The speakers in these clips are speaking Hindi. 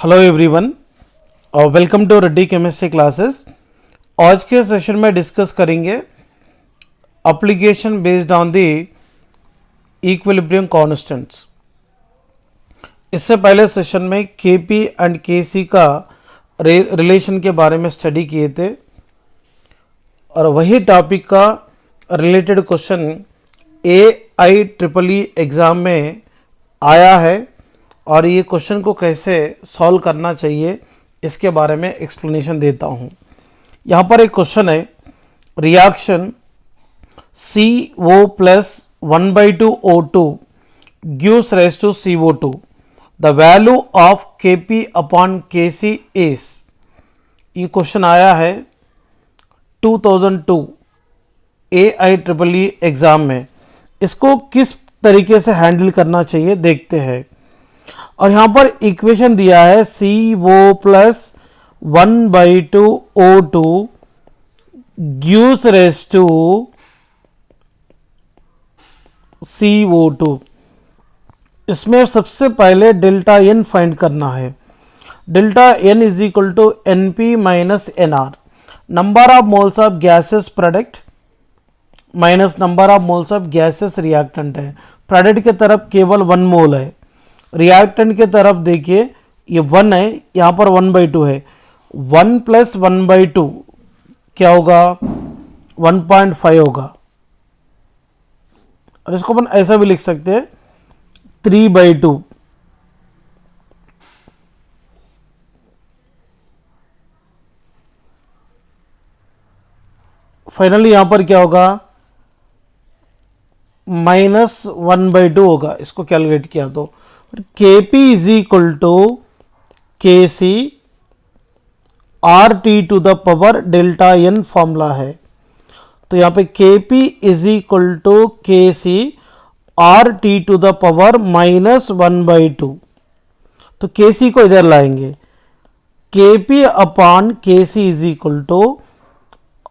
हेलो एवरीवन और welcome to Reddy chemistry classes. आज के सेशन में डिस्कस करेंगे application based on the equilibrium constants. इससे पहले सेशन में केपी एंड केसी का रिलेशन के बारे में स्टडी किए थे और वही टॉपिक का रिलेटेड क्वेश्चन AIEEE एग्ज़ाम में आया है और ये क्वेश्चन को कैसे सॉल्व करना चाहिए इसके बारे में एक्सप्लेनेशन देता हूँ। यहाँ पर एक क्वेश्चन है, reaction CO plus 1/2 O2 gives rise to CO2. The value of Kp upon Kc is। ये क्वेश्चन आया है 2002 AIEEE एग्ज़ाम में। इसको किस तरीके से हैंडल करना चाहिए देखते हैं। और यहाँ पर इक्वेशन दिया है CO plus 1/2 O2 gives rise to CO2। इसमें सबसे पहले डेल्टा N फाइंड करना है। Delta N is equal to NP minus NR, number of moles of gases product minus number of moles of gases reactant है। प्रोडक्ट के तरफ केवल 1 मोल है, रिएक्टेंट के तरफ देखिए ये 1 है, यहाँ पर 1/2 है। 1 प्लस 1/2 क्या होगा, 1.5 होगा। और इसको अपन ऐसा भी लिख सकते हैं 3/2। फाइनली यहां पर क्या होगा, -1/2 होगा। इसको कैलकुलेट किया तो Kp is equal to Kc RT to the power delta N formula है। तो यहाँ पे Kp is equal to Kc RT to the power -1/2। तो Kc को इधर लाएंगे, Kp upon Kc is equal to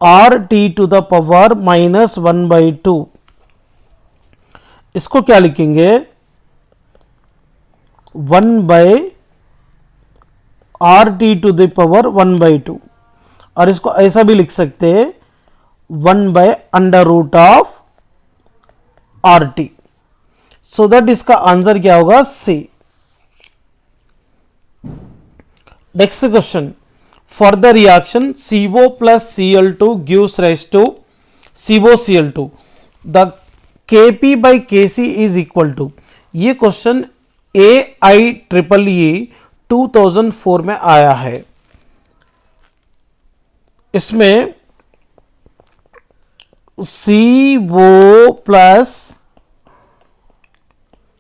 RT to the power -1/2। इसको क्या लिखेंगे, 1/RT टू द पावर 1/2। और इसको ऐसा भी लिख सकते हैं 1/√ऑफ RT। सो दैट इसका आंसर क्या होगा, C। Next question, for the reaction CO plus Cl2 gives rise to COCl2, the Kp by Kc is equal to. ये क्वेश्चन AIEEE 2004 में आया है। इसमें CO plus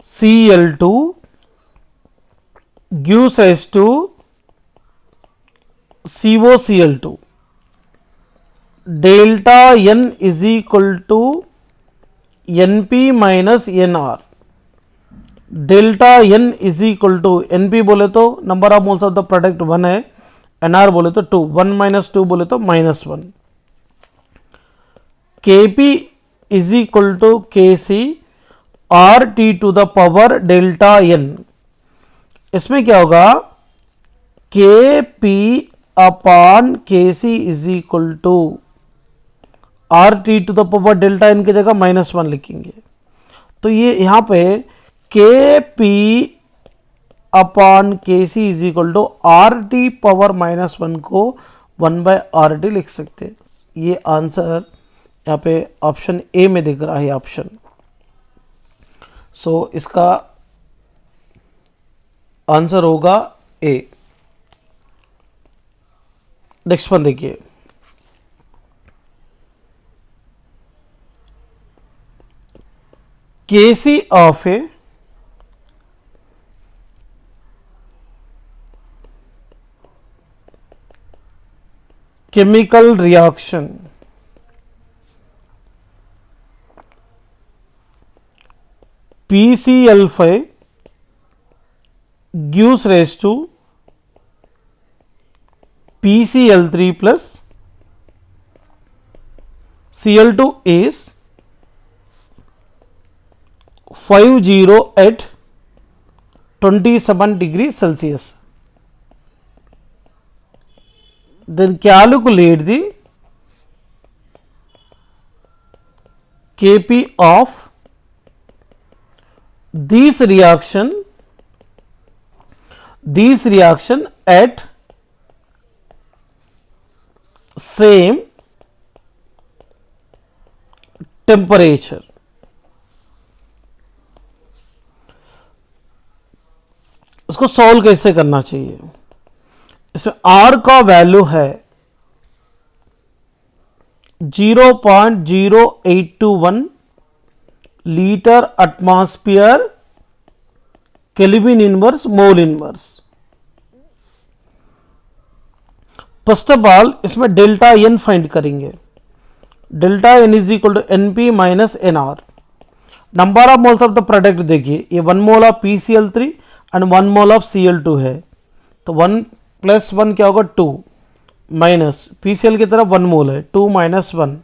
Cl2 gives rise to COCl2, delta N is equal to NP minus NR। Delta N is equal to NP बोले तो number of moles of the product 1 है, NR बोले तो 2, 1 माइनस 2 बोले तो -1। Kp is equal to Kc RT to the power delta N। इसमें क्या होगा, Kp upon Kc is equal to RT to the power delta N की जगह -1 लिखेंगे। तो ये यहाँ पे Kp upon Kc is equal to RT power -1 को 1/RT लिख सकते हैं। ये आंसर यहाँ पे ऑप्शन ए में दिख रहा है ऑप्शन। सो इसका आंसर होगा ए। नेक्स्ट वन देखिए, Kc of a chemical reaction PCl5 gives rise to PCl3 plus Cl2 is 50 at 27 degree Celsius. then calculate the Kp of this reaction at same temperature. इसको सॉल्व कैसे करना चाहिए? इसमें R का वैल्यू है 0.0821 litre atmosphere kelvin inverse mole inverse. First of all इसमें डेल्टा एन फाइंड करेंगे। Delta N is equal to NP minus NR. Number of moles of the product देखिए, ये 1 mole of PCl3 and 1 mole of Cl2 है, तो 1 + 1 क्या होगा 2, माइनस PCl की तरफ 1 मोल है, 2 - 1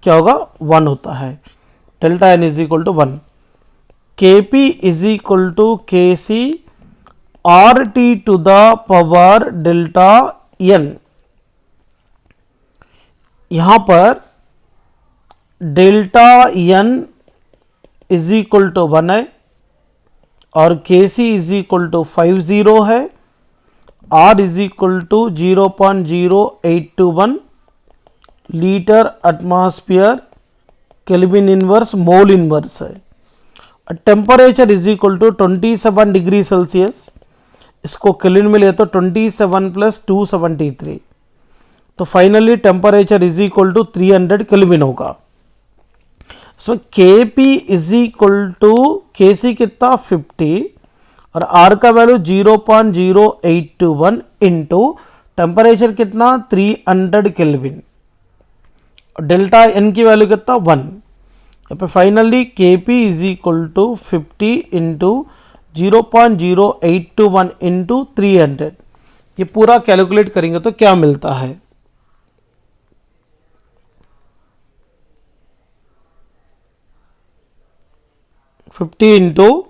क्या होगा 1 होता है। Delta N is equal to 1। Kp is equal to Kc RT to the power delta N. यहां पर delta N is equal to 1 है और Kc इज इक्वल टू 50 है, R is equal to 0.0821 litre atmosphere kelvin inverse mole inverse है। Temperature is equal to 27 degree Celsius. इसको केल्विन में ले तो 27 + 273, तो finally temperature is equal to 300 kelvin होगा। So Kp is equal to Kc कितना 50 और R का वैल्यू 0.0821 इंटू टेम्परेचर कितना 300 केल्विन, डेल्टा एन की वैल्यू कितना 1। पे finally Kp is equal to 50 into 0.0821 into 300, ये पूरा कैलकुलेट करेंगे तो क्या मिलता है? फिफ्टी इंटू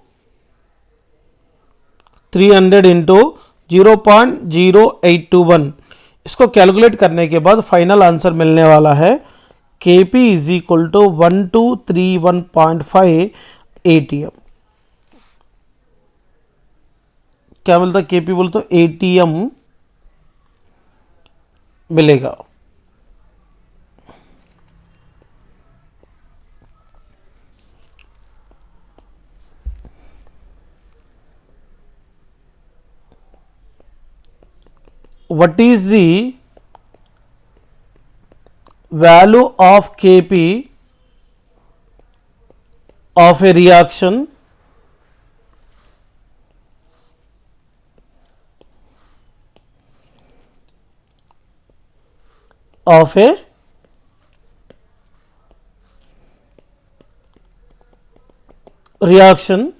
300 इंटू 0.0821, इसको कैलकुलेट करने के बाद फाइनल आंसर मिलने वाला है Kp is equal to 1231.5 ATM। क्या मिलता है Kp बोल तो ATM मिलेगा। What is the value of Kp of a reaction of a reaction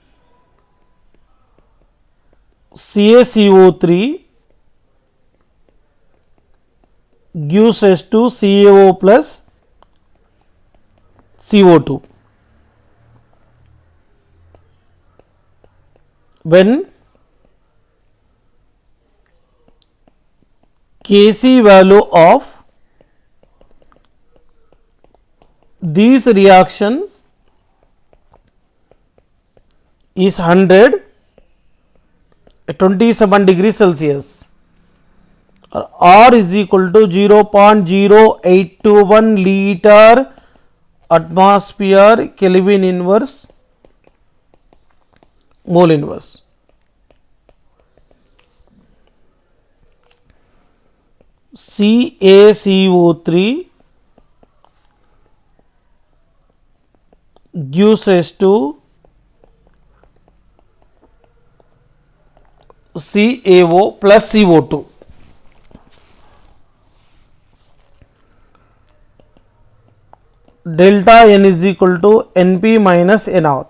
CaCO3 gives us to CaO plus CO2 when Kc value of this reaction is 100 at 27 degrees Celsius और R is equal to 0.0821 litre atmosphere kelvin inverse mole inverse. CaCO3 gives us to CaO plus CO2। Delta N is equal to NP minus NR.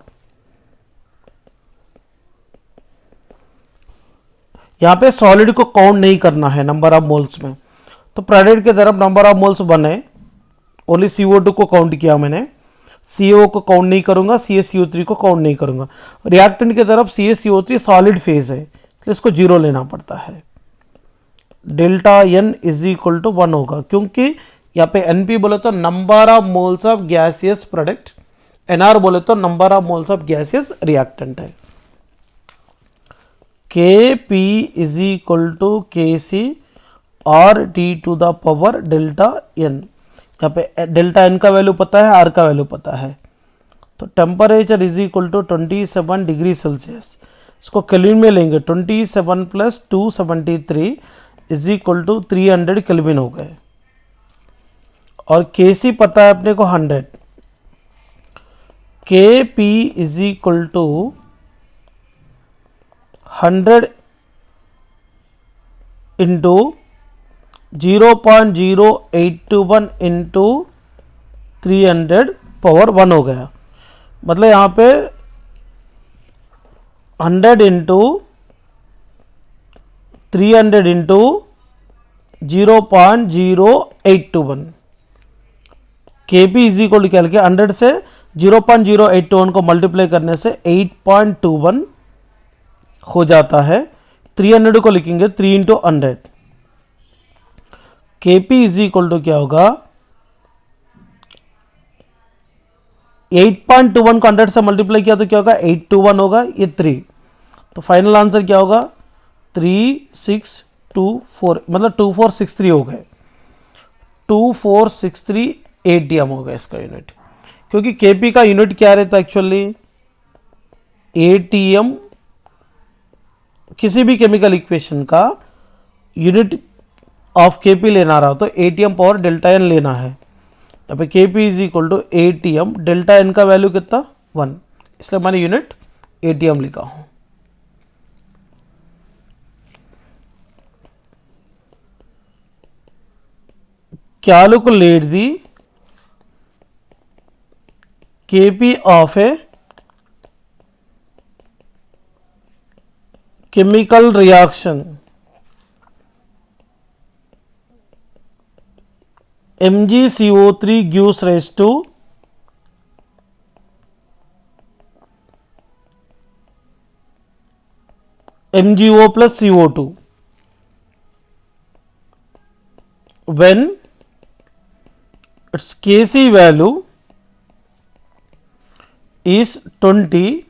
यहां पे सॉलिड को काउंट नहीं करना है नंबर ऑफ मोल्स में, तो प्रोडक्ट की तरफ नंबर ऑफ मोल्स 1 है, ओनली CO2 को काउंट किया मैंने, CO को काउंट नहीं करूंगा, CaCO3 को काउंट नहीं करूंगा। रिएक्टेंट की तरफ CaCO3 सॉलिड फेज है, इसलिए इसको 0 लेना पड़ता है। Delta N is equal to 1 होगा, क्योंकि यहाँ पे एनपी बोले तो number of moles of gaseous product, NR बोले तो number of moles of gaseous reactant है। K P is equal to K C R T to the power delta N. यहाँ पे डेल्टा एन का वैल्यू पता है, आर का वैल्यू पता है, तो temperature is equal to 27 degree Celsius. इसको केल्विन में लेंगे, 27 plus 273 is equal to 300 kelvin हो गए। और के सी पता है अपने को 100, K P is equal to 100 into 0.0821 into 300 power 1 हो गया। मतलब यहाँ पे 100 इंटू 300 इंटू 0.0821, के पी इज इक्वल टू क्या लिखे, 100 से 0.0821 को मल्टीप्लाई करने से 8.21 हो जाता है। 300 को लिखेंगे 3 into 100, K P is equal to क्या होगा, 8.21 को 100 से मल्टीप्लाई किया तो क्या होगा, 821 होगा, ये 3। तो फाइनल आंसर क्या होगा, 3624, मतलब 2463 हो गए, 2463 एटीएम हो गया इसका यूनिट। क्योंकि केपी का यूनिट क्या रहता है एक्चुअली, एटीएम। किसी भी केमिकल इक्वेशन का यूनिट ऑफ केपी लेना रहा तो एटीएम पावर डेल्टा एन लेना है। यहाँ पे KP is equal to ATM, delta N का वैल्यू कितना 1, इसलिए मैंने यूनिट एटीएम लिखा हूं। Calculate the Kp of a chemical reaction MgCO3 gives rise to MgO plus CO2 when its Kc value is 20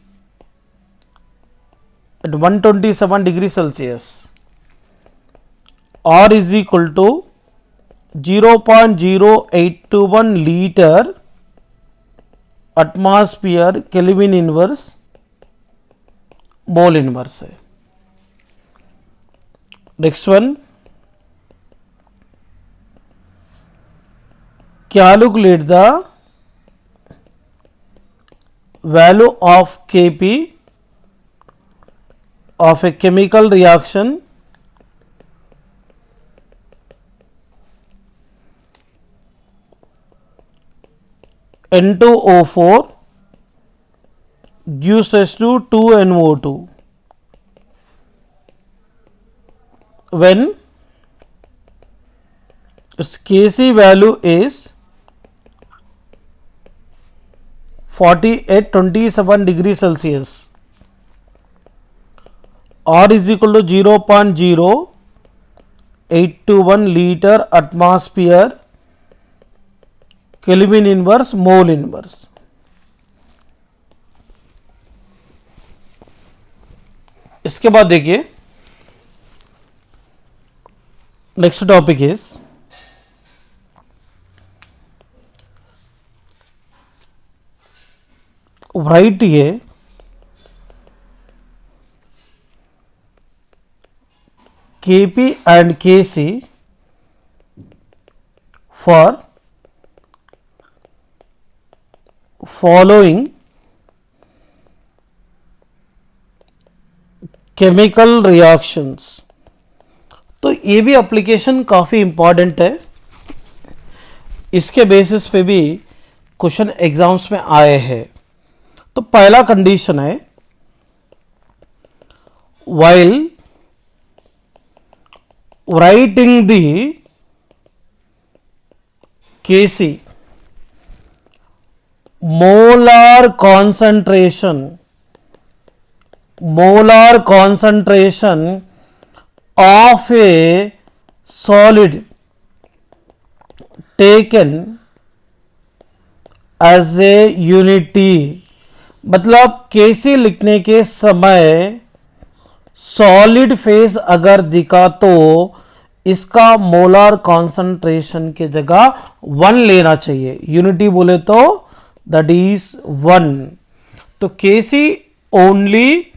at 127 degree Celsius, R is equal to 0.0821 liter atmosphere Kelvin inverse mole inverse है। Next one, calculate the value of Kp of a chemical reaction N2O4 gives us to 2NO2 when its Kc value is 27 degree Celsius, R is equal to 0.0821 liter atmosphere Kelvin inverse mole inverse। इसके बाद देखिए next topic is write a Kp and Kc for following chemical reactions। तो ये भी एप्लीकेशन काफ़ी इम्पॉर्टेंट है, इसके बेसिस पे भी क्वेश्चन एग्जाम्स में आए हैं। तो पहला कंडीशन है, while writing the Kc molar concentration of a solid taken as a unity, मतलब केसी लिखने के समय सॉलिड फेज अगर दिखा तो इसका मोलर कॉन्सेंट्रेशन की जगह 1 लेना चाहिए। यूनिटी बोले तो दैट इज 1। तो केसी ओनली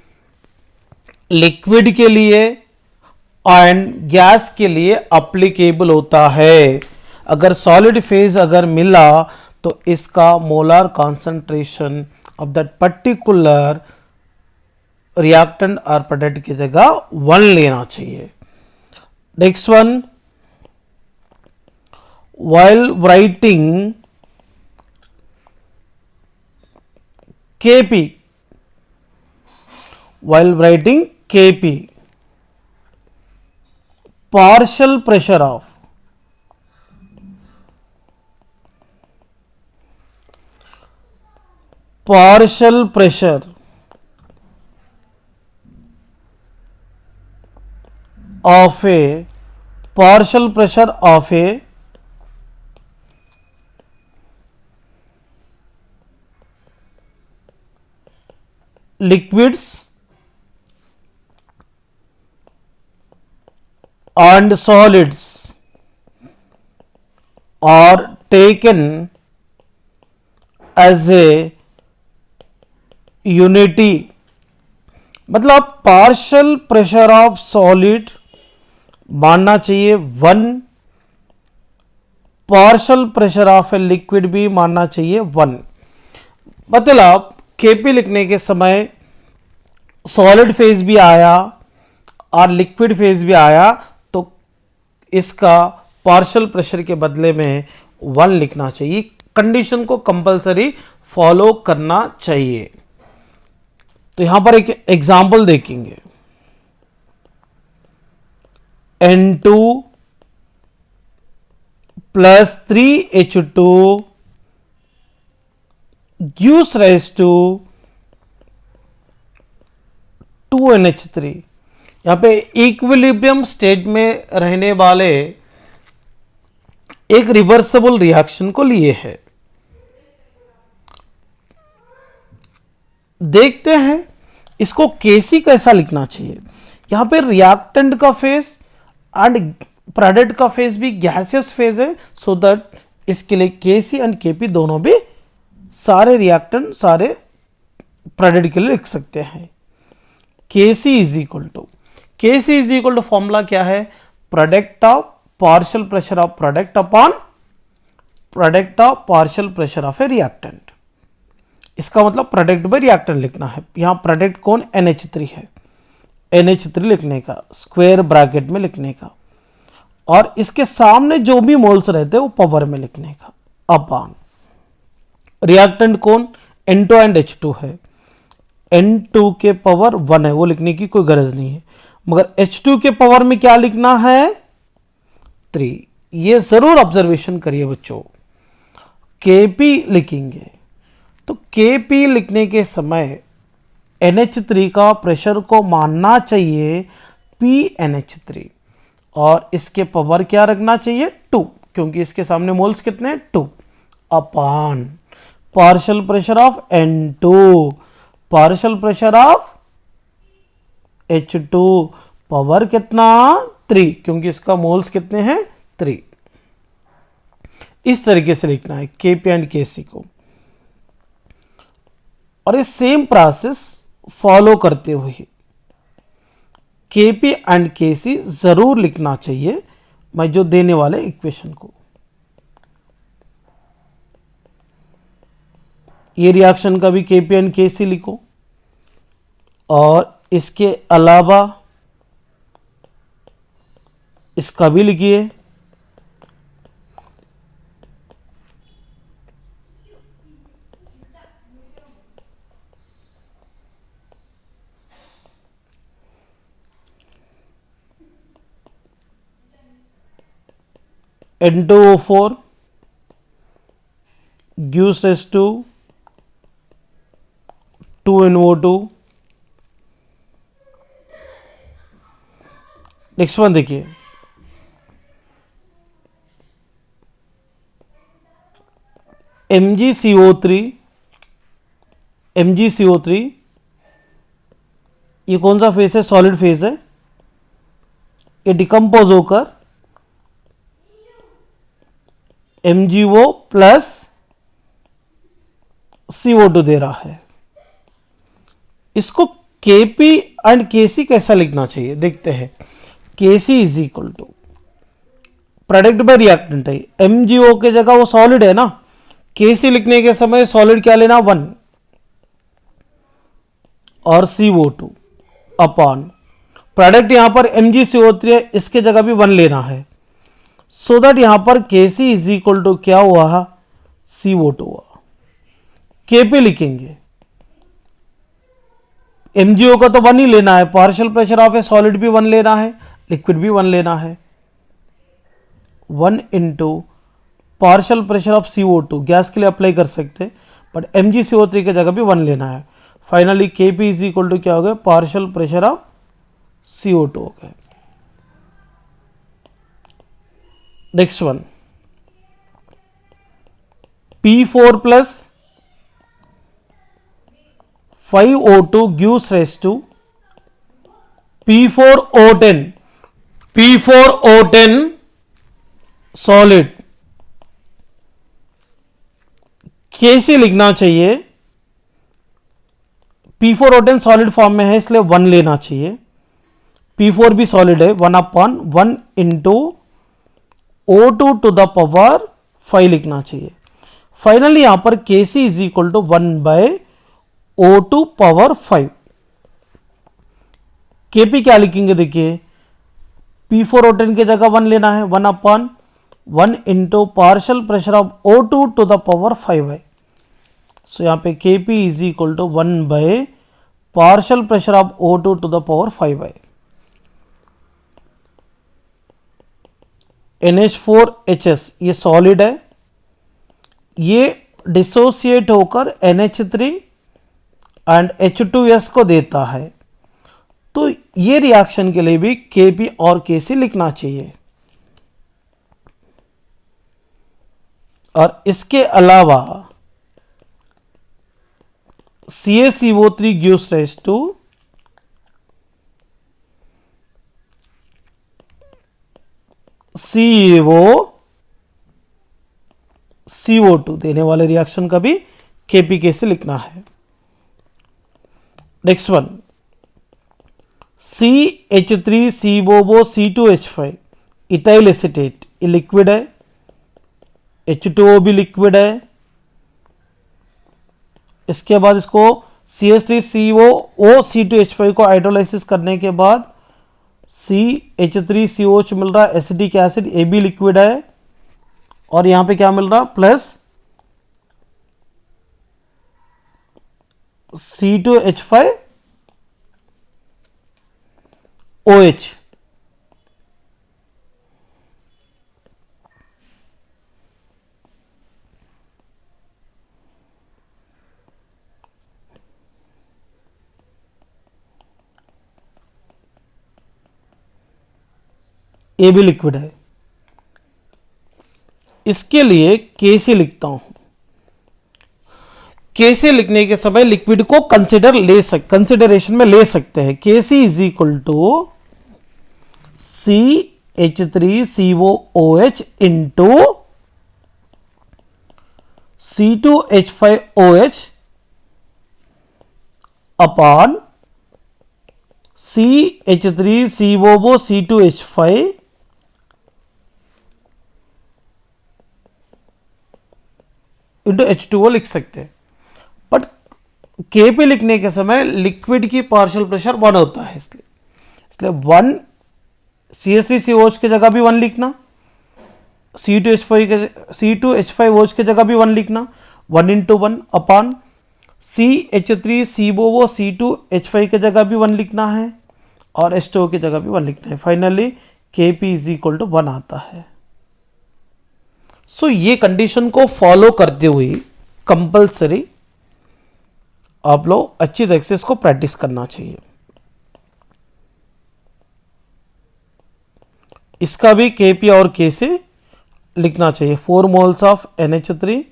लिक्विड के लिए एंड गैस के लिए अप्लीकेबल होता है। अगर सॉलिड फेज अगर मिला तो इसका molar concentration of that particular reactant और प्रोडक्ट की जगह 1 लेना चाहिए। Next one, while writing Kp, while writing Kp, partial pressure of a partial pressure of a liquids and solids are taken as a unity, मतलब पार्शियल प्रेशर ऑफ सॉलिड मानना चाहिए 1, partial pressure of a liquid भी मानना चाहिए 1। मतलब केपी लिखने के समय सॉलिड फेज भी आया और लिक्विड फेज भी आया तो इसका पार्शियल प्रेशर के बदले में 1 लिखना चाहिए। कंडीशन को कंपलसरी फॉलो करना चाहिए। तो यहां पर एक एग्जांपल देखेंगे। N2 plus 3H2 gives rise to 2NH3। यहां पे इक्विलिब्रियम स्टेट में रहने वाले एक रिवर्सिबल रिएक्शन को लिए है। देखते हैं इसको केसी कैसा लिखना चाहिए। यहां पे रिएक्टेंट का फेज एंड प्रोडक्ट का फेज भी गैसियस फेज है, सो दैट इसके लिए केसी एंड केपी दोनों भी सारे रिएक्टेंट सारे प्रोडक्ट के लिए लिख सकते हैं। केसी इज इक्वल टू फॉर्मूला क्या है, product of partial pressure of product upon product of partial pressure of A reactant. इसका मतलब प्रोडक्ट बाय रिएक्टेंट लिखना है। यहां प्रोडक्ट कौन, NH3 है, NH3 लिखने का, स्क्वायर ब्रैकेट में लिखने का, और इसके सामने जो भी मोल्स रहते हैं वो पावर में लिखने का, अपॉन रिएक्टेंट कौन, N2 एंड H2 है। N2 के पावर 1 है, वो लिखने की कोई गरज नहीं है, मगर H2 के पावर में क्या लिखना है, 3। ये जरूर ऑब्जर्वेशन करिए बच्चों। Kp लिखेंगे तो Kp लिखने के समय NH3 का प्रेशर को मानना चाहिए PNH3 और इसके पावर क्या रखना चाहिए, 2, क्योंकि इसके सामने मोल्स कितने, 2, upon partial pressure of N2, partial pressure of H2, power कितना, 3, क्योंकि इसका मोल्स कितने हैं, 3। इस तरीके से लिखना है Kp एंड Kc को, और ये सेम प्रोसेस फॉलो करते हुए Kp एंड Kc जरूर लिखना चाहिए मैं जो देने वाले इक्वेशन को। ये रिएक्शन का भी Kp एंड Kc लिखो, और इसके अलावा इसका भी लिखिए। N2O4 gives rise to 2NO2। Next one देखिए, MgCO3, MgCO3 ये कौन सा फेस है? सॉलिड फेस है। ये डिकम्पोज होकर MgO प्लस CO2 दे रहा है। इसको Kp एंड Kc कैसा लिखना चाहिए देखते हैं। Kc is equal to product by reactant है, MgO के जगह वो सॉलिड है ना, Kc लिखने के समय सॉलिड क्या लेना? 1 और CO2 अपॉन प्रोडक्ट यहां पर MgCO3 है, इसके जगह भी 1 लेना है, सो दैट यहां पर Kc इज इक्वल टू क्या हुआ? CO2 हुआ। Kp लिखेंगे, MgO का तो 1 ही लेना है, partial pressure of A solid भी 1 लेना है, लिक्विड भी 1 लेना है। 1 into partial pressure of CO2 gas के लिए अप्लाई कर सकते हैं, बट MgCO3 की जगह भी 1 लेना है। Finally Kp is equal to क्या हो गया? पार्शियल प्रेशर ऑफ CO2 हो गया। Next one, P4 plus 5O2 gives rise to P4O10, P4O10 solid. कैसे लिखना चाहिए? P4O10 सॉलिड फॉर्म में है इसलिए 1 लेना चाहिए, P4 भी सॉलिड है, 1 upon 1 into O2 to the power 5 लिखना चाहिए। फाइनली यहां पर Kc is equal to 1 by O2 power 5। Kp क्या लिखेंगे देखिए, P4O10 की जगह 1 लेना है, 1 upon 1 into partial pressure of O2 to the power 5 है। सो यहां पे Kp is equal to 1 by partial pressure of O2 to the power 5 है। NH4HS ये सॉलिड है, ये डिसोसिएट होकर NH3 एंड H2S को देता है, तो ये रिएक्शन के लिए भी Kp और Kc लिखना चाहिए। और इसके अलावा CaCO3 gives rise to CO2 देने वाले रिएक्शन का भी Kp Kc लिखना है। Next one, CH3COO C2H5 ethyl acetate, ये लिक्विड है, H2O भी लिक्विड है। इसके बाद इसको CH3COO C2H5 को हाइड्रोलाइसिस करने के बाद CH3COH मिल रहा है, एसिटिक एसिड, ये भी लिक्विड है। और यहां पे क्या मिल रहा? Plus C2H5OH। ये भी लिक्विड है। इसके लिए Kc लिखता हूं। Kc लिखने के समय लिक्विड को कंसिडरेशन में ले सकते हैं। Kc is equal to CH3COOH into C2H5OH upon CH3COO C2H5 into H2O लिख सकते हैं। बट Kp लिखने के समय लिक्विड की पार्शियल प्रेशर 1 होता है, इसलिए 1 CH3COH की जगह भी 1 लिखना, C2H5OH की जगह भी 1 लिखना, 1 इंटू 1 अपॉन CH3COO C2H5 की जगह भी 1 लिखना है और H2O की जगह भी 1 लिखना है। Finally Kp is equal to 1 आता है। सो ये कंडीशन को फॉलो करते हुए कंपल्सरी आप लोग अच्छी तरह से इसको प्रैक्टिस करना चाहिए। इसका भी Kp और Kc लिखना चाहिए। 4 moles of NH3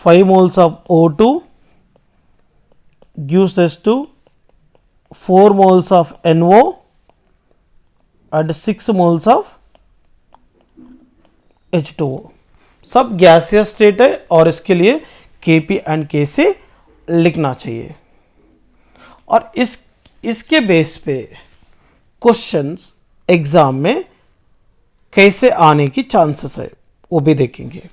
5 moles of O2 gives us to 4 moles of NO and 6 moles of H2O. सब गैसियस स्टेट है और इसके लिए Kp एंड Kc लिखना चाहिए। और इसके बेस पे क्वेश्चंस एग्जाम में कैसे आने की चांसेस है वो भी देखेंगे।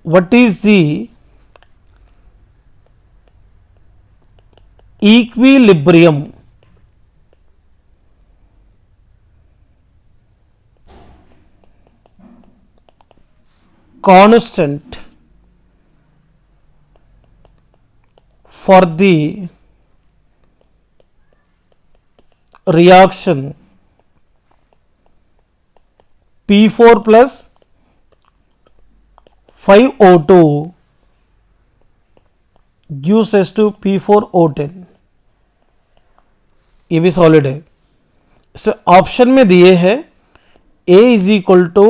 What is the equilibrium constant for the reaction P4 plus 5O2 gives us to P4O10। ये भी सॉलिड है। इसे ऑप्शन में दिए है A is equal to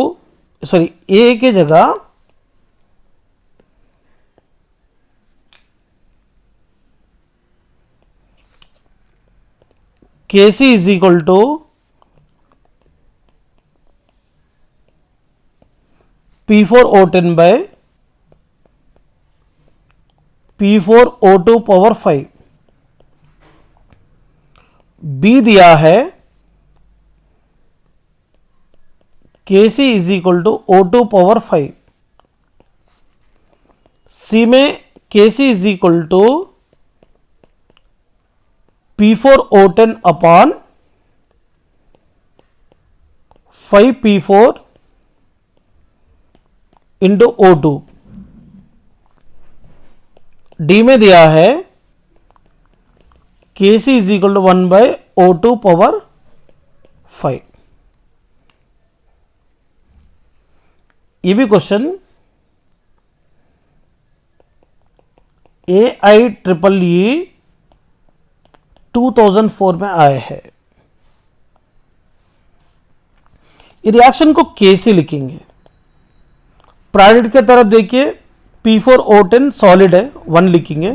A के जगह Kc is equal to P4O10 by P4O2 power 5। B दिया है Kc is equal to O2 power 5। C में Kc is equal to P4O10 upon 5P4 into O2। D में दिया है Kc is equal to 1 by O2 power 5। ये भी क्वेश्चन AIEEE 2004 में आए हैं। ये रिएक्शन को Kc लिखेंगे। प्रायोरिटी की तरफ देखिए P4O10 सॉलिड है 1 लिखेंगे,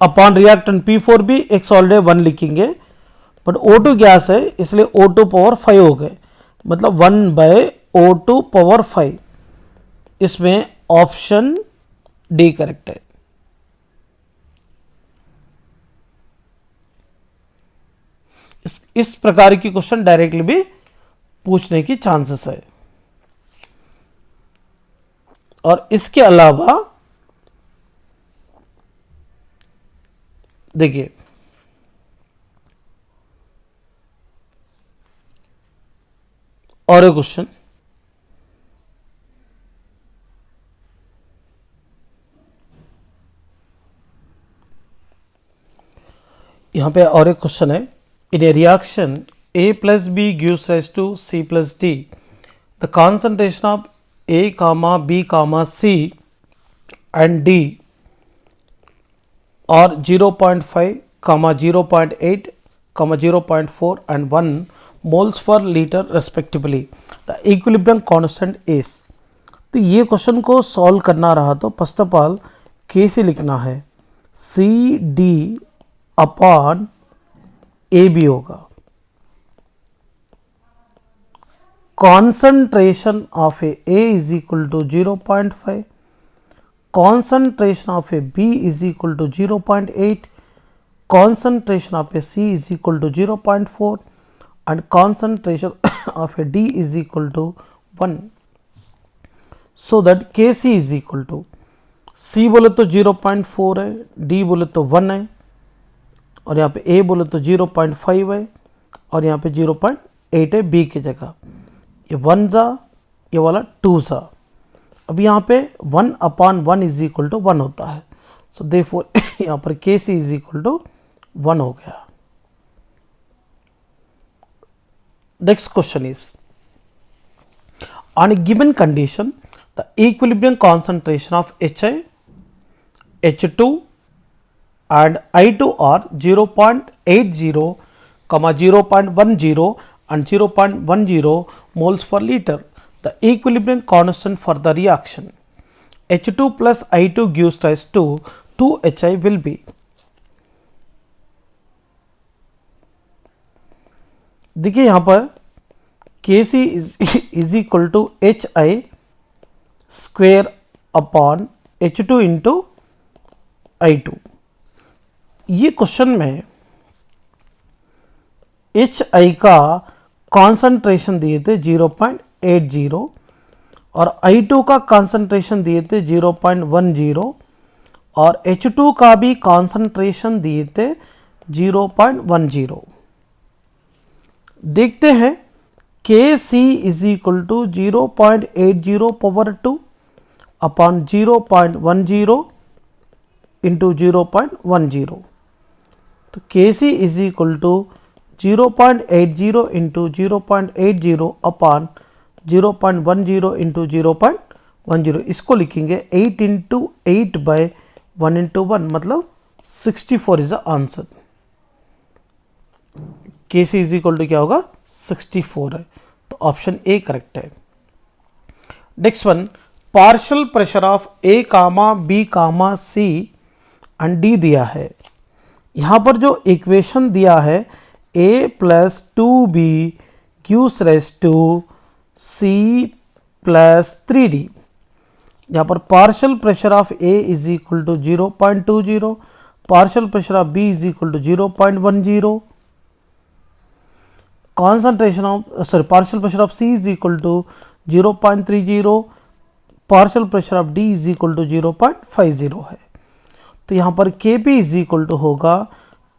अपॉन रिएक्टेंट P4 भी एक सॉलिड है 1 लिखेंगे, बट O2 गैस है इसलिए O2 पावर 5 हो गए, मतलब 1 बाय O2 पावर 5। इसमें ऑप्शन डी करेक्ट है। इस प्रकार की क्वेश्चन डायरेक्टली भी पूछने की चांसेस है। और इसके अलावा देखिए और एक क्वेश्चन, यहां पे और एक क्वेश्चन है। In a reaction A plus B gives rise to C plus D. The concentration of A, B, C and D are 0.5, 0.8, 0.4 and 1 moles per liter respectively. The equilibrium constant is. तो ये क्वेश्चन को सॉल्व करना रहा तो फर्स्ट ऑफ ऑल Kc लिखना है, CD अपॉन AB होगा। Concentration of A is equal to 0.5, concentration of a B is equal to 0.8, concentration of a C is equal to 0.4 and concentration of a D is equal to 1, so that Kc is equal to C बोले तो 0.4 है, D बोले तो 1 है, और यहाँ पे A बोले तो 0.5 है और यहाँ पे 0.8 है B की जगह। ये 1 जा, ये वाला 2 सा। अब यहाँ पे 1 अपॉन 1 इज इक्वल टू 1 होता है, सो देयरफॉर यहाँ पर Kc इज इक्वल टू 1 हो गया। Next question is, on A given condition the equilibrium concentration of HI, H2 and I2 are 0.80, comma 0.10 and 0.10 moles per liter. The equilibrium constant for the reaction H2 plus I2 gives rise to 2HI will be. देखिए यहाँ पर Kc is equal to HI square upon H2 into I2. ये क्वेश्चन में HI का कॉन्सेंट्रेशन दिए थे 0.80 और I2 का कॉन्सेंट्रेशन दिए थे 0.10 और H2 का भी कॉन्सेंट्रेशन दिए थे 0.10. देखते हैं Kc is equal to 0.80 power 2 upon 0.10 into 0.10. तो Kc is equal to 0.80 into 0.80 upon 0.10 into 0.10. इसको लिखेंगे 8 इंटू 8 बाई 1 इंटू 1 मतलब 64 is the answer. Kc is equal to क्या होगा 64 है, तो ऑप्शन ए करेक्ट है. Next one, partial pressure of A comma B comma C and D दिया है. यहाँ पर जो इक्वेशन दिया है a plus 2b gives rise to c plus 3d. यहाँ पर partial pressure of a is equal to 0.20, partial pressure of b is equal to 0.10, concentration of partial pressure of C is equal to 0.30, partial pressure of D is equal to 0.50 है. तो यहाँ पर Kp is equal to होगा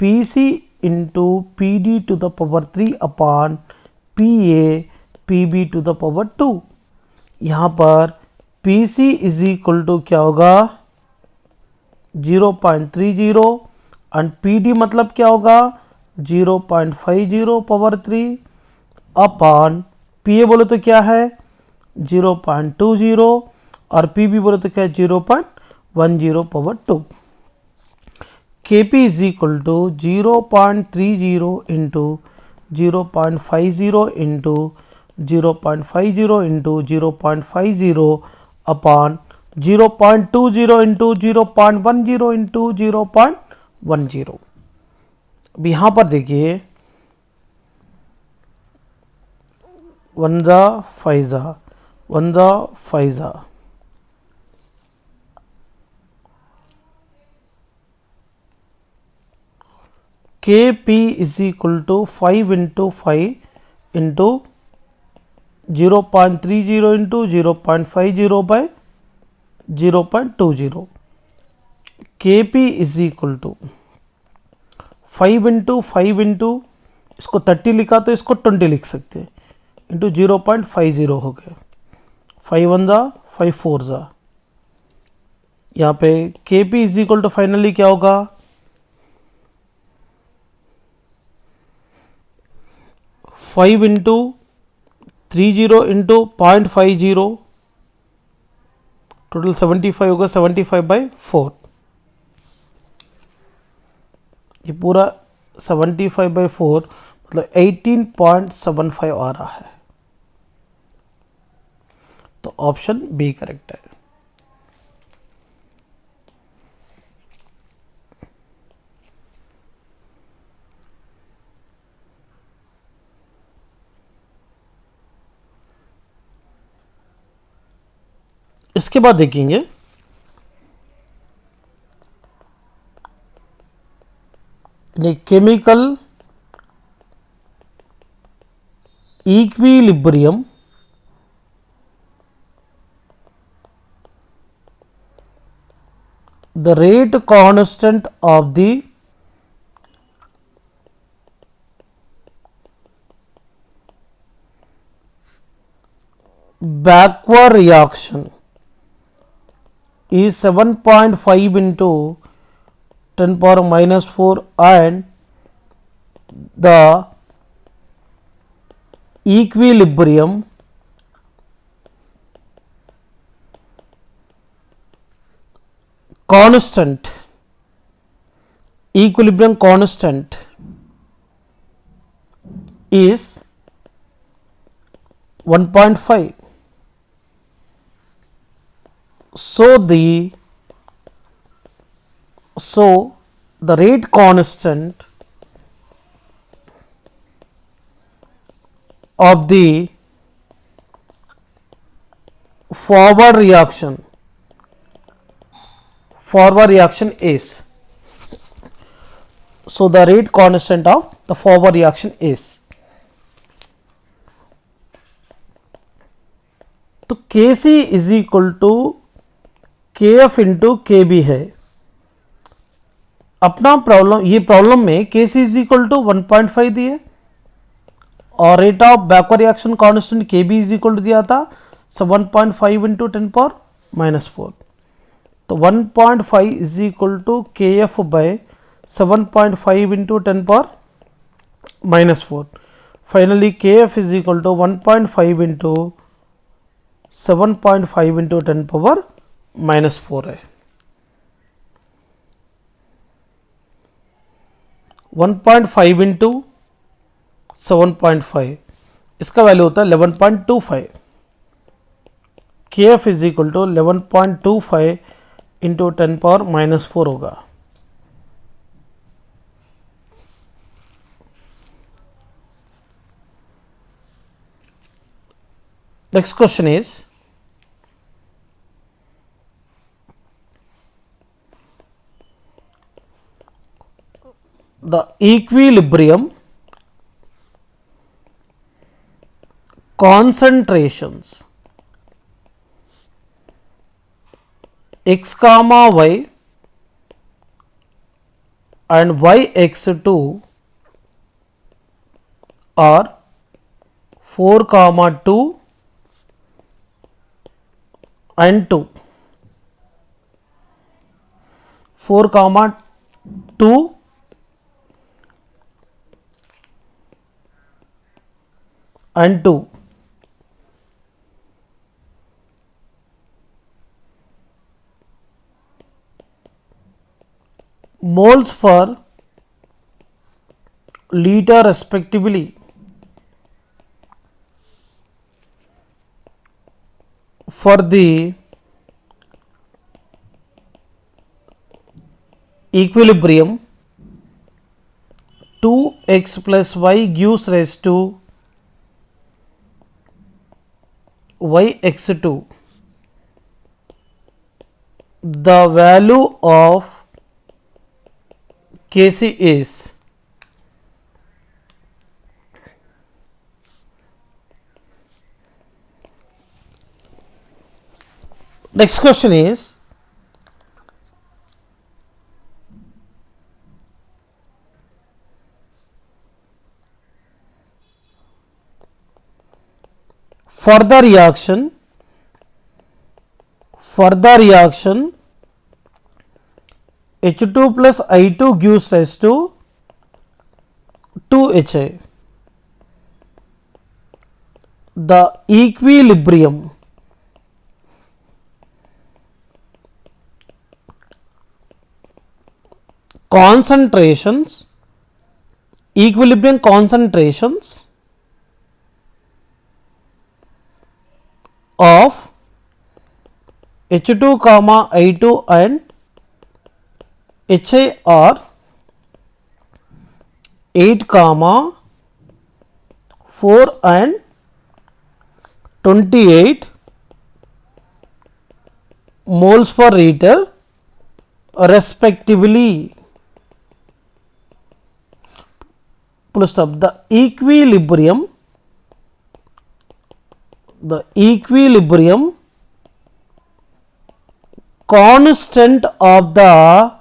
Pc into Pd to the power 3 upon Pa Pb to the power 2. यहाँ पर Pc is equal to क्या होगा 0.30 and Pd मतलब क्या होगा 0.50 पावर 3 अपॉन Pa बोले तो क्या है 0.20 और Pb बोले तो क्या है 0.10 power 2. Kp is equal to 0.30 into 0.50 into 0.50 into 0.50 upon 0.20 into 0.10 into 0.10. अब यहाँ पर देखिए 1 जा 5 जा 1 जा 5 जा, Kp is equal to 5 into 5 into 0.30 into 0.50 by 0.20. Kp is equal to 5 into 5 into इसको 30 लिखा तो इसको 20 लिख सकते हैं इंटू 0.50 हो गया. 5 1 जा 5 4 जा. यहाँ पे Kp is equal to finally क्या होगा 5 इंटू 30 इंटू 0.50 टोटल 75 होगा 75/4. ये पूरा 75/4 मतलब 18.75 आ रहा है, तो ऑप्शन बी करेक्ट है. इसके बाद देखेंगे chemical equilibrium the rate constant of the backward reaction is 7.5 into 10 power minus 4 and the equilibrium constant is 1.5. So the rate constant of the forward reaction is, so the rate constant of the forward reaction is, तो Kc is equal to Kf into Kb है. अपना प्रॉब्लम, ये प्रॉब्लम में Kc इज इक्वल टू 1.5 दिए और rate of backward reaction constant Kb is equal to दिया था 1.5 इंटू 10⁻⁻4. तो 1.5 is equal to Kf by 7.5 into 10⁻⁻4. Finally Kf is equal to 1.5 into 7.5 into 10⁻⁻4 है. 1.5 इंटू 7.5 इसका वैल्यू होता है 11.25. Kf is equal to 11.25 into 10⁻⁻4 होगा. Next question is, the equilibrium concentrations x comma y and yx2 are 4,2 and 2. 4,2 and 2. Moles for liter respectively. For the equilibrium, 2x plus y gives rise to yx2. The value of Kc is, next question is, for the reaction H2 plus I2 gives rise to 2HI. The equilibrium concentrations of H2 comma I2 and HI are 8 comma 4 and 28 moles per liter respectively. Full stop. The equilibrium constant of the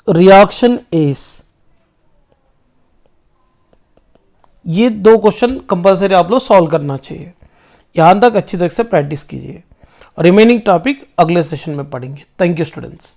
reaction is. ये दो क्वेश्चन कंपलसरी आप लोग सॉल्व करना चाहिए. यहाँ तक अच्छी तरह से प्रैक्टिस कीजिए. रिमेनिंग टॉपिक अगले सेशन में पढ़ेंगे. Thank you students.